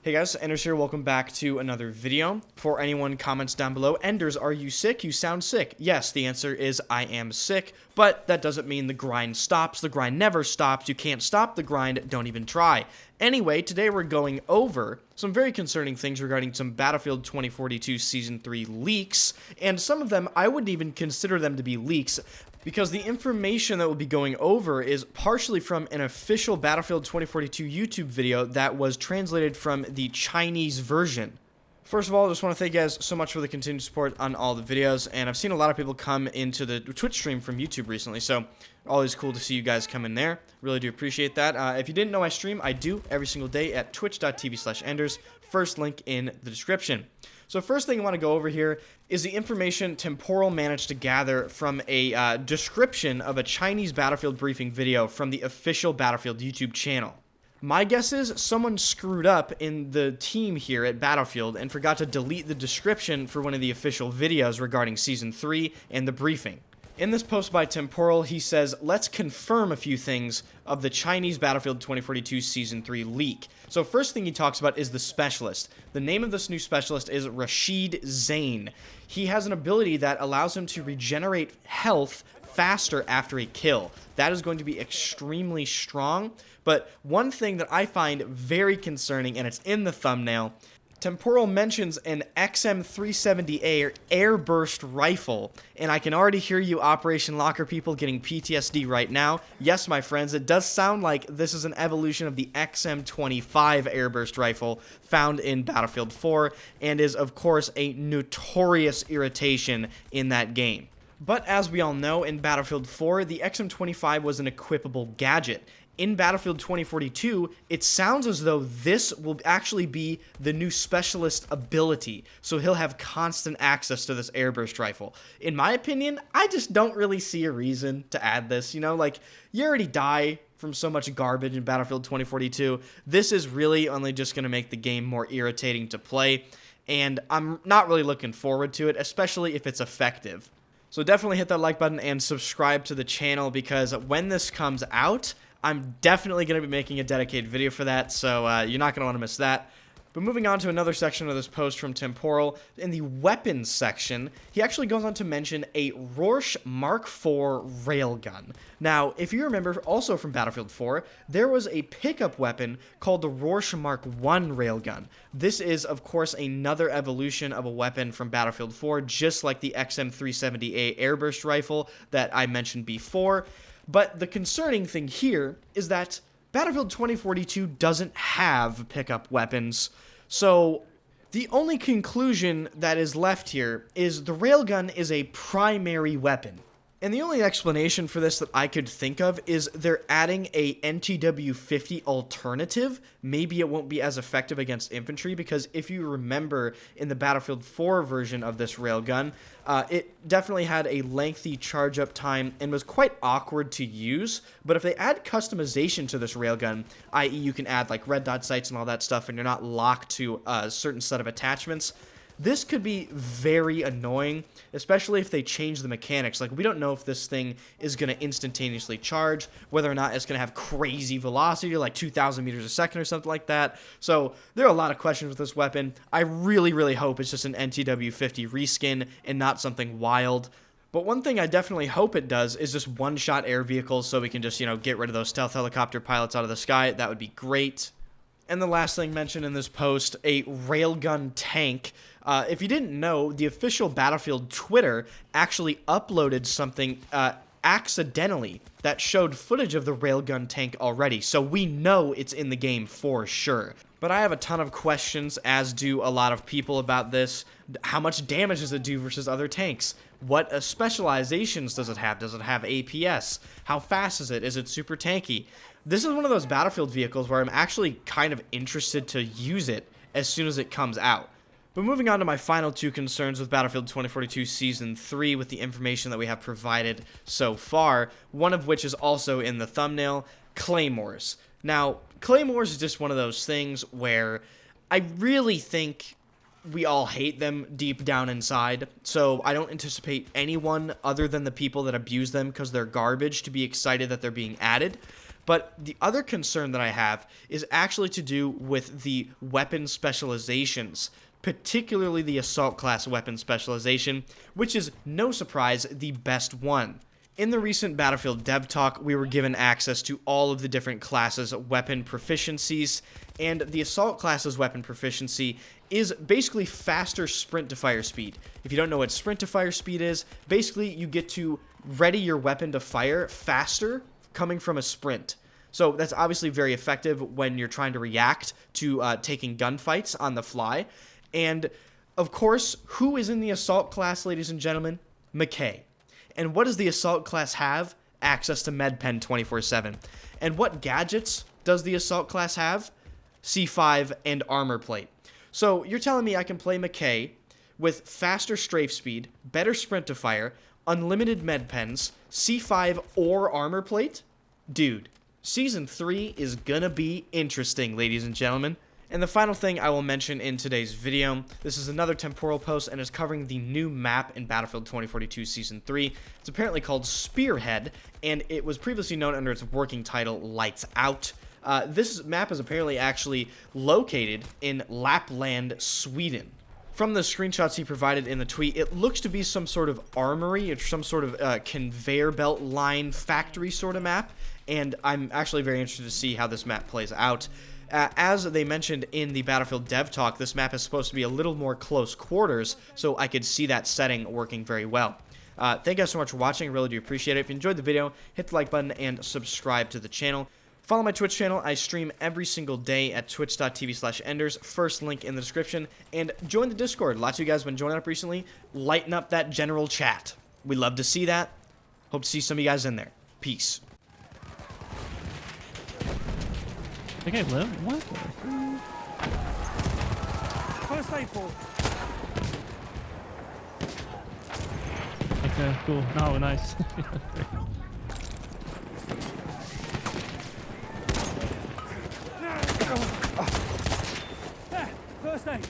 Hey guys, Enders here, welcome back to another video. Before anyone comments down below, Enders, are you sick? You sound sick. Yes, the answer is I am sick, but that doesn't mean the grind stops. The grind never stops. You can't stop the grind, don't even try. Anyway, today we're going over some very concerning things regarding some Battlefield 2042 Season 3 leaks, and some of them, I wouldn't even consider them to be leaks, because the information that we'll be going over is partially from an official Battlefield 2042 YouTube video that was translated from the Chinese version. First of all, I just want to thank you guys so much for the continued support on all the videos, and I've seen a lot of people come into the Twitch stream from YouTube recently, so always cool to see you guys come in there. Really do appreciate that. If you didn't know I stream, I do every single day at twitch.tv/enders. First link in the description. So first thing I want to go over here is the information Temporal managed to gather from a description of a Chinese Battlefield briefing video from the official Battlefield YouTube channel. My guess is someone screwed up in the team here at Battlefield and forgot to delete the description for one of the official videos regarding Season 3 and the briefing. In this post by Temporal, he says, let's confirm a few things of the Chinese Battlefield 2042 Season 3 leak. So first thing he talks about is the specialist. The name of this new specialist is Rashid Zain. He has an ability that allows him to regenerate health faster after a kill. That is going to be extremely strong, but one thing that I find very concerning, and it's in the thumbnail, Temporal mentions an XM370A airburst rifle, and I can already hear you Operation Locker people getting PTSD right now. Yes, my friends, it does sound like this is an evolution of the XM25 airburst rifle found in Battlefield 4, and is, of course, a notorious irritation in that game. But as we all know, in Battlefield 4, the XM25 was an equipable gadget. In Battlefield 2042, it sounds as though this will actually be the new specialist ability, so he'll have constant access to this airburst rifle. In my opinion, I just don't really see a reason to add this, you know, like, you already die from so much garbage in Battlefield 2042. This is really only just going to make the game more irritating to play, and I'm not really looking forward to it, especially if it's effective. So definitely hit that like button and subscribe to the channel, because when this comes out, I'm definitely going to be making a dedicated video for that, so you're not going to want to miss that. But moving on to another section of this post from Temporal, in the weapons section, he actually goes on to mention a Rorsch Mark IV railgun. Now, if you remember, also from Battlefield 4, there was a pickup weapon called the Rorsch Mark I railgun. This is, of course, another evolution of a weapon from Battlefield 4, just like the XM370A airburst rifle that I mentioned before. But the concerning thing here is that Battlefield 2042 doesn't have pickup weapons, so the only conclusion that is left here is the railgun is a primary weapon. And the only explanation for this that I could think of is they're adding a NTW50 alternative. Maybe it won't be as effective against infantry, because if you remember in the Battlefield 4 version of this railgun, it definitely had a lengthy charge up time and was quite awkward to use. But if they add customization to this railgun, i.e. you can add like red dot sights and all that stuff, and you're not locked to a certain set of attachments, this could be very annoying, especially if they change the mechanics. Like, we don't know if this thing is going to instantaneously charge, whether or not it's going to have crazy velocity, like 2,000 meters a second or something like that. So there are a lot of questions with this weapon. I really, really hope it's just an NTW50 reskin and not something wild. But one thing I definitely hope it does is just one-shot air vehicles, so we can just, you know, get rid of those stealth helicopter pilots out of the sky. That would be great. And the last thing mentioned in this post, a railgun tank. If you didn't know, the official Battlefield Twitter actually uploaded something accidentally that showed footage of the railgun tank already, so we know it's in the game for sure. But I have a ton of questions, as do a lot of people, about this. How much damage does it do versus other tanks? What specializations does it have? Does it have APS? How fast is it? Is it super tanky? This is one of those Battlefield vehicles where I'm actually kind of interested to use it as soon as it comes out. But moving on to my final two concerns with Battlefield 2042 Season 3 with the information that we have provided so far, one of which is also in the thumbnail, Claymores. Now, Claymores is just one of those things where I really think we all hate them deep down inside, so I don't anticipate anyone other than the people that abuse them because they're garbage to be excited that they're being added. But the other concern that I have is actually to do with the weapon specializations, particularly the assault class weapon specialization, which is, no surprise, the best one. In the recent Battlefield Dev Talk, we were given access to all of the different classes' weapon proficiencies, and the Assault class's weapon proficiency is basically faster sprint to fire speed. If you don't know what sprint to fire speed is, basically you get to ready your weapon to fire faster coming from a sprint. So that's obviously very effective when you're trying to react to taking gunfights on the fly. And, of course, who is in the Assault class, ladies and gentlemen? McKay. And what does the Assault class have? Access to MedPen 24/7. And what gadgets does the Assault class have? C5 and armor plate. So you're telling me I can play McKay with faster strafe speed, better sprint to fire, unlimited MedPens, C5 or armor plate? Dude, Season 3 is gonna be interesting, ladies and gentlemen. And the final thing I will mention in today's video, this is another temporal post and is covering the new map in Battlefield 2042 Season 3. It's apparently called Spearhead, and it was previously known under its working title, Lights Out. This map is apparently actually located in Lapland, Sweden. From the screenshots he provided in the tweet, it looks to be some sort of armory or some sort of conveyor belt line factory sort of map, and I'm actually very interested to see how this map plays out. As they mentioned in the Battlefield Dev Talk, this map is supposed to be a little more close quarters, so I could see that setting working very well. Thank you guys so much for watching. I really do appreciate it. If you enjoyed the video, hit the like button and subscribe to the channel. Follow my Twitch channel. I stream every single day at twitch.tv/enders. First link in the description. And join the Discord. Lots of you guys have been joining up recently. Lighten up that general chat. We love to see that. Hope to see some of you guys in there. Peace. I think I live? What? First aid ball. Okay, cool. Oh, nice. There, first aid.